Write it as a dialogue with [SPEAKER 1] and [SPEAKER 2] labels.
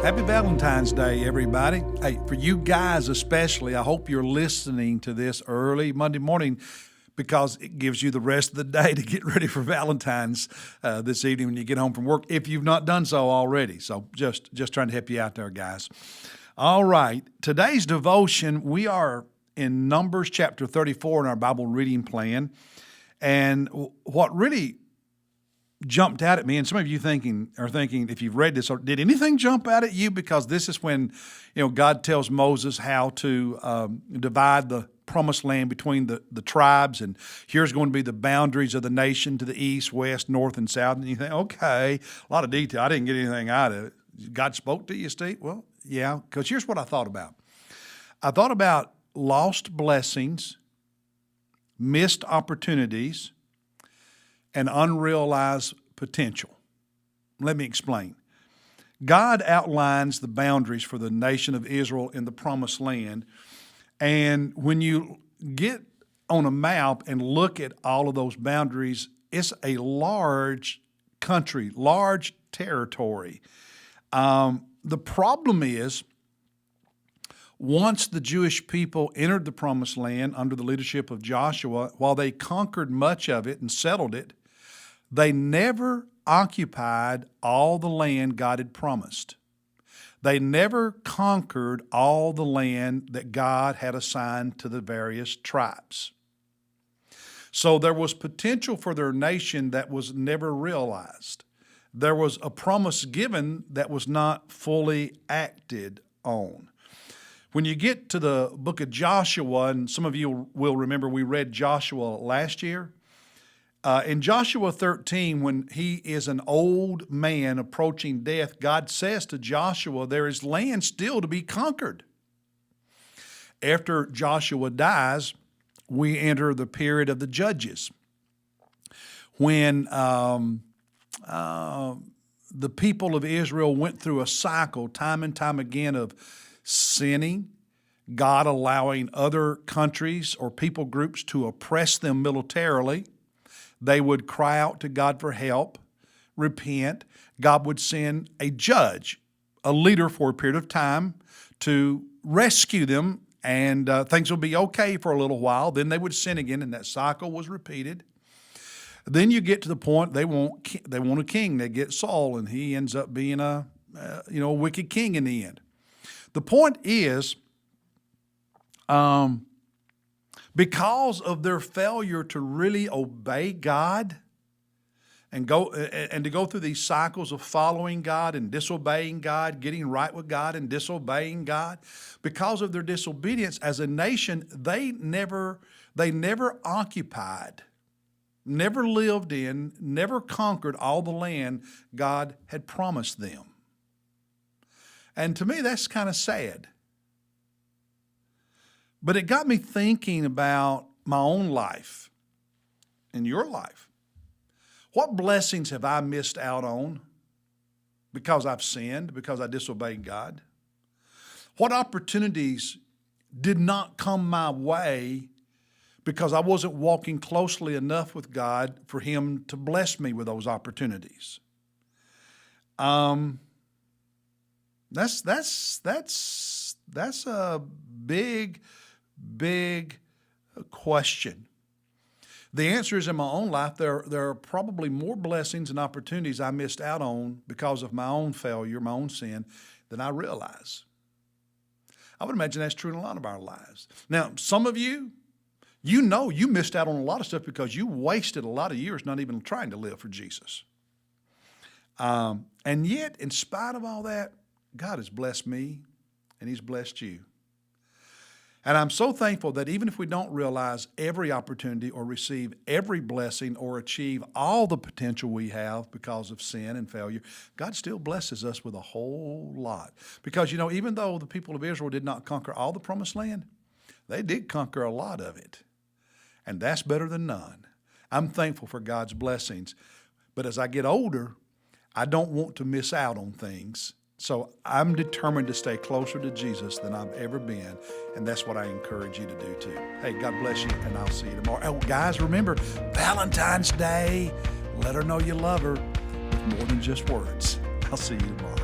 [SPEAKER 1] Happy Valentine's Day, everybody. Hey, for you guys especially, I hope you're listening to this early Monday morning because it gives you the rest of the day to get ready for Valentine's this evening when you get home from work, if you've not done so already. So just trying to help you out there, guys. All right, today's devotion, we are in Numbers chapter 34 in our Bible reading plan. And what really jumped out at me, and some of you are thinking, if you've read this, did anything jump out at you? Because this is when, God tells Moses how to divide the promised land between the tribes, and here's going to be the boundaries of the nation to the east, west, north, and south. And you think, okay, a lot of detail. I didn't get anything out of it. God spoke to you, Steve? Well, yeah, because here's what I thought about. I thought about lost blessings, missed opportunities, and unrealized potential. Let me explain. God outlines the boundaries for the nation of Israel in the promised land. And when you get on a map and look at all of those boundaries, it's a large country, large territory. The problem is, once the Jewish people entered the promised land under the leadership of Joshua, while they conquered much of it and settled it, they never occupied all the land God had promised. They never conquered all the land that God had assigned to the various tribes. So there was potential for their nation that was never realized. There was a promise given that was not fully acted on. When you get to the book of Joshua, and some of you will remember we read Joshua last year, in Joshua 13, when he is an old man approaching death, God says to Joshua, there is land still to be conquered. After Joshua dies, we enter the period of the judges, when the people of Israel went through a cycle time and time again of sinning, God allowing other countries or people groups to oppress them militarily. They would cry out to God for help, repent. God would send a judge, a leader for a period of time to rescue them, and things would be okay for a little while. Then they would sin again, and that cycle was repeated. Then you get to the point they want a king. They get Saul, and he ends up being a wicked king in the end. The point is, because of their failure to really obey God and to go through these cycles of following God and disobeying God, getting right with God and disobeying God, because of their disobedience as a nation, they never occupied, never lived in, never conquered all the land God had promised them. And to me, that's kind of sad. But it got me thinking about my own life and your life. What blessings have I missed out on because I've sinned, because I disobeyed God? What opportunities did not come my way because I wasn't walking closely enough with God for Him to bless me with those opportunities? That's a big question. The answer is, in my own life, there are probably more blessings and opportunities I missed out on because of my own failure, my own sin, than I realize. I would imagine that's true in a lot of our lives. Now, some of you, you missed out on a lot of stuff because you wasted a lot of years not even trying to live for Jesus. And yet, in spite of all that, God has blessed me and He's blessed you. And I'm so thankful that even if we don't realize every opportunity or receive every blessing or achieve all the potential we have because of sin and failure, God still blesses us with a whole lot. Because, even though the people of Israel did not conquer all the promised land, they did conquer a lot of it. And that's better than none. I'm thankful for God's blessings. But as I get older, I don't want to miss out on things. So I'm determined to stay closer to Jesus than I've ever been, and that's what I encourage you to do too. Hey, God bless you, and I'll see you tomorrow. Oh, guys, remember, Valentine's Day. Let her know you love her with more than just words. I'll see you tomorrow.